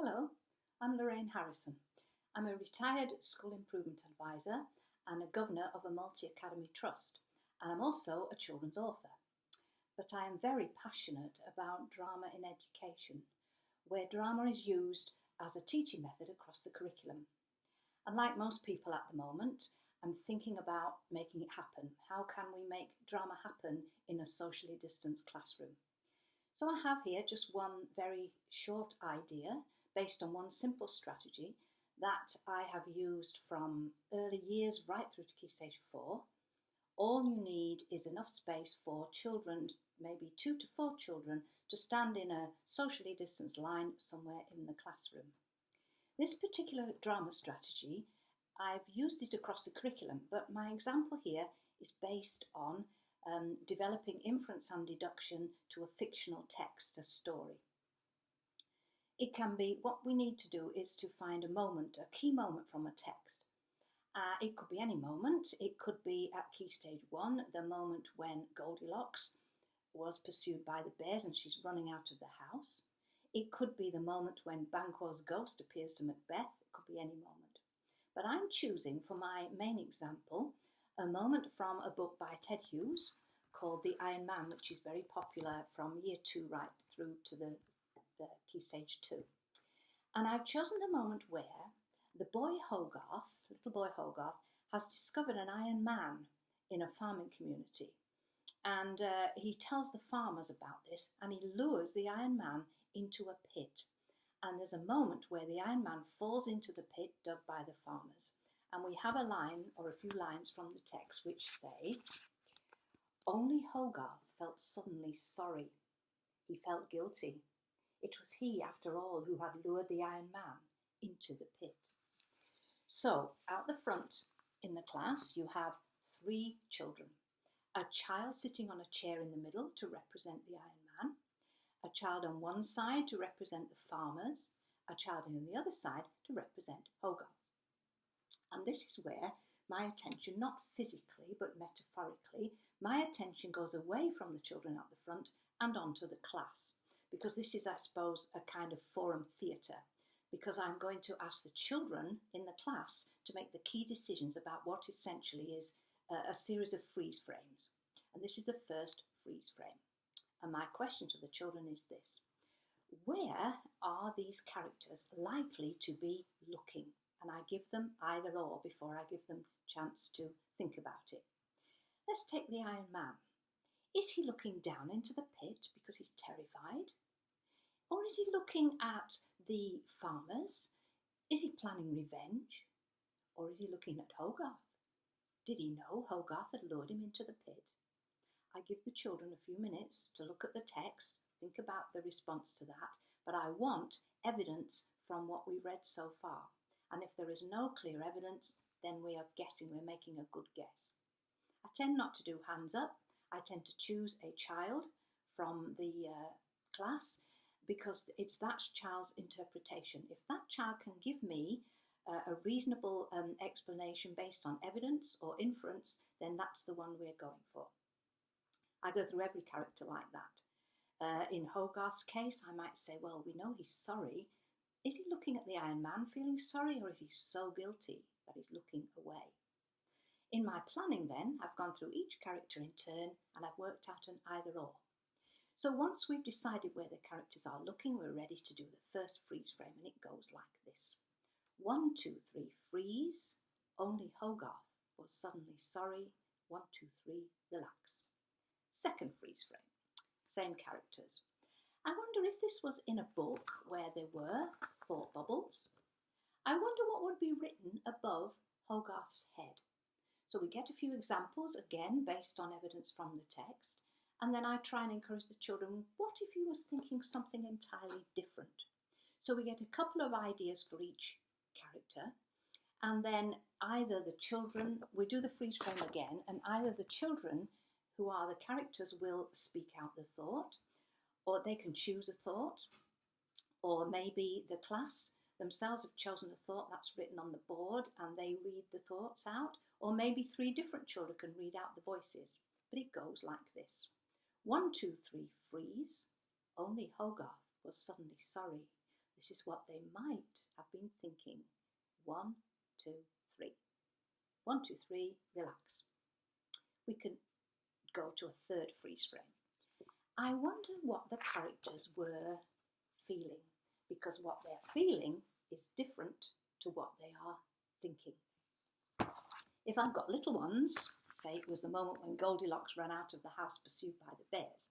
Hello, I'm Lorraine Harrison. I'm a retired school improvement advisor and a governor of a multi-academy trust, and I'm also a children's author. But I am very passionate about drama in education, where drama is used as a teaching method across the curriculum. And like most people at the moment, I'm thinking about making it happen. How can we make drama happen in a socially distanced classroom? So I have here just one very short idea based on one simple strategy that I have used from early years right through to Key Stage 4. All you need is enough space for children, maybe 2 to 4 children, to stand in a socially distanced line somewhere in the classroom. This particular drama strategy, I've used it across the curriculum, but my example here is based on developing inference and deduction to a fictional text, a story. It can be, what we need to do is to find a moment, a key moment from a text. It could be any moment. It could be at Key Stage 1, the moment when Goldilocks was pursued by the bears and she's running out of the house. It could be the moment when Banquo's ghost appears to Macbeth. It could be any moment. But I'm choosing for my main example a moment from a book by Ted Hughes called The Iron Man, which is very popular from Year 2 right through to the Key Stage 2. And I've chosen the moment where the boy Hogarth, little boy Hogarth, has discovered an Iron Man in a farming community. And he tells the farmers about this, and he lures the Iron Man into a pit. And there's a moment where the Iron Man falls into the pit dug by the farmers. And we have a line or a few lines from the text which say, "Only Hogarth felt suddenly sorry. He felt guilty. It was he, after all, who had lured the Iron Man into the pit." So, out the front in the class, you have 3 children. A child sitting on a chair in the middle to represent the Iron Man, a child on one side to represent the farmers, a child on the other side to represent Hogarth. And this is where my attention, not physically but metaphorically, my attention goes away from the children at the front and onto the class. Because this is, I suppose, a kind of forum theatre, because I'm going to ask the children in the class to make the key decisions about what essentially is a series of freeze frames. And this is the first freeze frame. And my question to the children is this: where are these characters likely to be looking? And I give them either or before I give them a chance to think about it. Let's take the Iron Man. Is he looking down into the pit because he's terrified? Or is he looking at the farmers? Is he planning revenge? Or is he looking at Hogarth? Did he know Hogarth had lured him into the pit? I give the children a few minutes to look at the text, think about the response to that, but I want evidence from what we read so far. And if there is no clear evidence, then we are guessing, we're making a good guess. I tend not to do hands up. I tend to choose a child from the class because it's that child's interpretation. If that child can give me a reasonable explanation based on evidence or inference, then that's the one we're going for. I go through every character like that. In Hogarth's case, I might say, well, we know he's sorry. Is he looking at the Iron Man feeling sorry, or is he so guilty that he's looking away? In my planning then, I've gone through each character in turn and I've worked out an either or. So once we've decided where the characters are looking, we're ready to do the first freeze frame, and it goes like this. 1, 2, 3, freeze. Only Hogarth was suddenly sorry. 1, 2, 3, relax. Second freeze frame. Same characters. I wonder if this was in a book where there were thought bubbles. I wonder what would be written above Hogarth's head. So we get a few examples, again, based on evidence from the text. And then I try and encourage the children, what if you was thinking something entirely different? So we get a couple of ideas for each character. And then either the children, we do the freeze frame again, and either the children, who are the characters, will speak out the thought, or they can choose a thought, or maybe the class themselves have chosen a thought that's written on the board and they read the thoughts out, or maybe 3 different children can read out the voices. But it goes like this. 1, 2, 3, freeze. Only Hogarth was suddenly sorry. This is what they might have been thinking. 1, 2, 3. 1, 2, 3, relax. We can go to a third freeze frame. I wonder what the characters were feeling, because what they're feeling is different to what they are thinking. If I've got little ones, say it was the moment when Goldilocks ran out of the house pursued by the bears,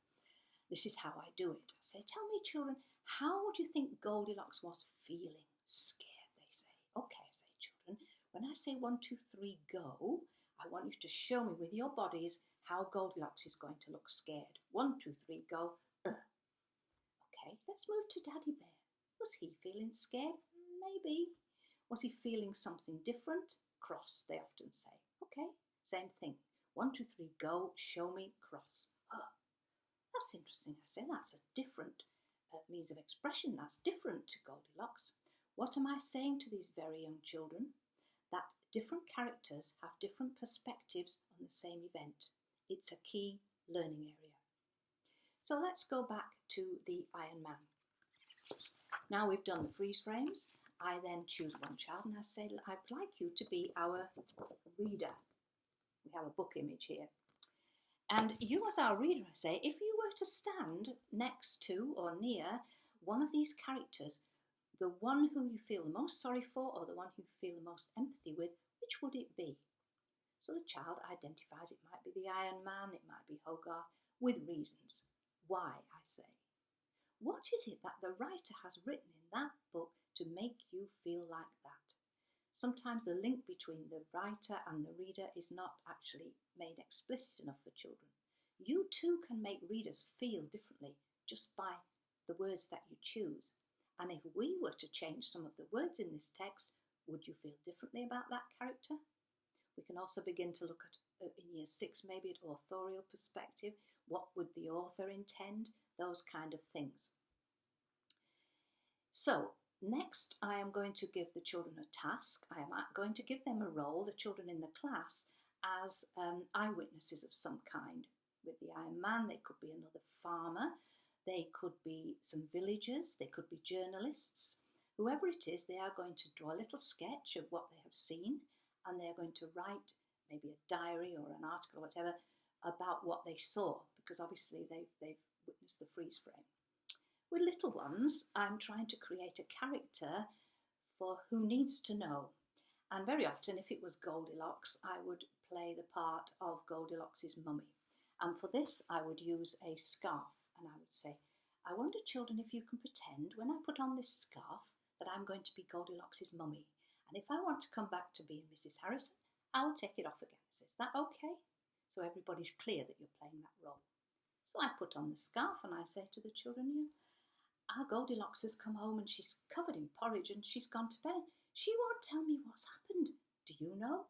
this is how I do it. I say, tell me, children, how do you think Goldilocks was feeling? Scared, they say. Okay, I say, children, when I say 1, 2, 3, go, I want you to show me with your bodies how Goldilocks is going to look scared. 1, 2, 3, go. Okay, let's move to Daddy Bear. Was he feeling scared? Maybe. Was he feeling something different? Cross, they often say. Okay, same thing. 1, 2, 3, go. Show me cross. That's interesting. I say that's a different means of expression. That's different to Goldilocks. What am I saying to these very young children? That different characters have different perspectives on the same event. It's a key learning area. So let's go back to the Iron Man. Now we've done the freeze frames. I then choose one child and I say, I'd like you to be our reader. We have a book image here. And you as our reader, I say, if you were to stand next to or near one of these characters, the one who you feel the most sorry for or the one who you feel the most empathy with, which would it be? So the child identifies, it might be the Iron Man, it might be Hogarth, with reasons. Why, I say. What is it that the writer has written in that book to make you feel like that? Sometimes the link between the writer and the reader is not actually made explicit enough for children. You too can make readers feel differently just by the words that you choose. And if we were to change some of the words in this text, would you feel differently about that character? We can also begin to look at, in year 6, maybe at authorial perspective. What would the author intend? Those kind of things. So, next I am going to give the children a task. I am going to give them a role, the children in the class, as eyewitnesses of some kind. With the Iron Man, they could be another farmer, they could be some villagers, they could be journalists. Whoever it is, they are going to draw a little sketch of what they have seen, and they're going to write maybe a diary or an article or whatever about what they saw, because obviously they've witnessed the freeze frame. With little ones, I'm trying to create a character for who needs to know. And very often, if it was Goldilocks, I would play the part of Goldilocks' mummy. And for this, I would use a scarf. And I would say, I wonder, children, if you can pretend when I put on this scarf that I'm going to be Goldilocks' mummy. And if I want to come back to being Mrs. Harrison, I will take it off again. So is that okay? So everybody's clear that you're playing that role. So I put on the scarf and I say to the children, our Goldilocks has come home and she's covered in porridge and she's gone to bed. She won't tell me what's happened. Do you know?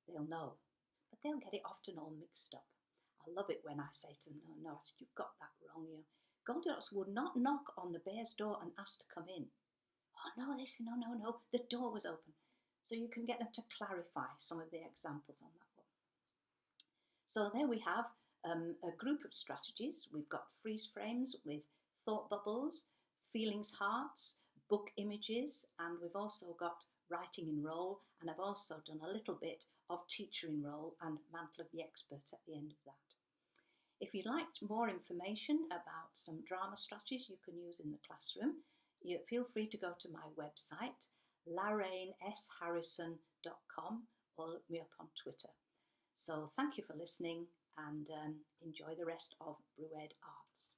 They'll know, but they'll get it often all mixed up. I love it when I say to them, no, I said, you've got that wrong. Goldilocks would not knock on the bear's door and ask to come in. Oh, no, they say, no, the door was open. So you can get them to clarify some of the examples on that one. So there we have a group of strategies. We've got freeze frames with thought bubbles, feelings hearts, book images, and we've also got writing in role, and I've also done a little bit of teacher in role and mantle of the expert at the end of that. If you'd like more information about some drama strategies you can use in the classroom, feel free to go to my website, lorrainesharrison.com, or look me up on Twitter. So thank you for listening and enjoy the rest of Brewed Arts.